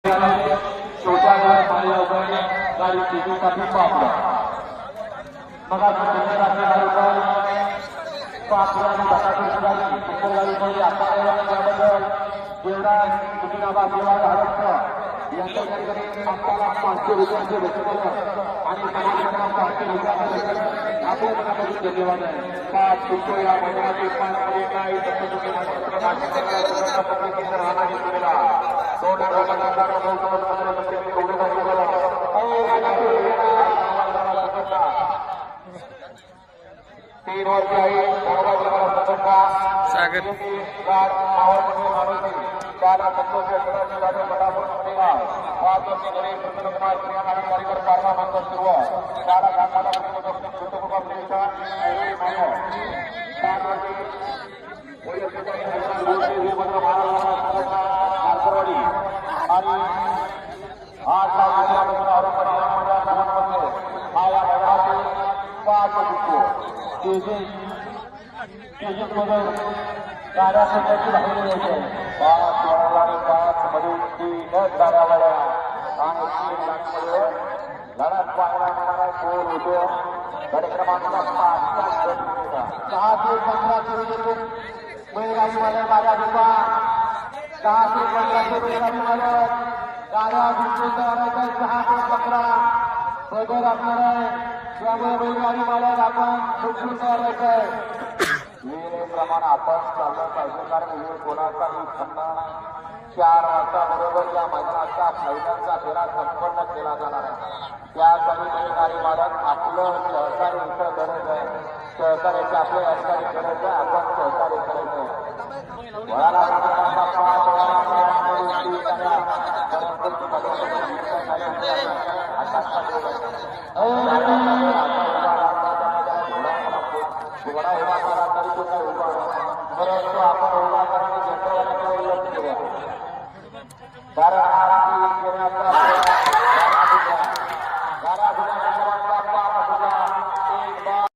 छोट्या गाडी शेतीसाठी पापड्या मग पापड्या आणि बटाट्याची गाडी सुपर गाडीमध्ये आता त्याबद्दल जेवढा कुटुंबा सेवा महाराष्ट्र यांच्या ठिकाणी आपल्याला 500 रुपयांचे बक्षीस आणि समाजाला 500 रुपयांचे आपल्या मनापासून धन्यवाद आहे. का तुमच्या या मैदानातील पाण्यामध्ये काही राहणार घेतलेला तीन वर्ष आहे सागर त्याला संतोष पटापटा 5 वर्ष घरी प्रसन्नकुमार कारीगर पारवा मानकर सुरू त्याला कामाला कार्यासाठी बाहेर यायचे 5 मधून 3 गाड्यावाड्या आणि 3 लाखमध्ये लढत पाहायला मिळणारा गोल होतो. गड क्रमांक 6 ते 15 बैलगाडीवाले गाड्या घेता 6 ते 15 बैलगाडीवाले गाड्या जिंकून तयार आहे. 6 ते 15 बदल असणार आहे त्यामुळे बैलगाडीवाले आपण जिंकून तयार आहे. प्रमाण आपण चाललं पाहिजे कारण वेळ कोणाचाही खंड नाही. 4 वाजता बरोबर या मैदानाचा फायनलचा फेरा संपन्न केला जाणार आहे. त्यासाठी बैलगाडी मालक आपलं सहकार्य इथं गरज आहे. सहकार्याची आपले अधिकारी गरज आहे. आपण सहकार्य करायचं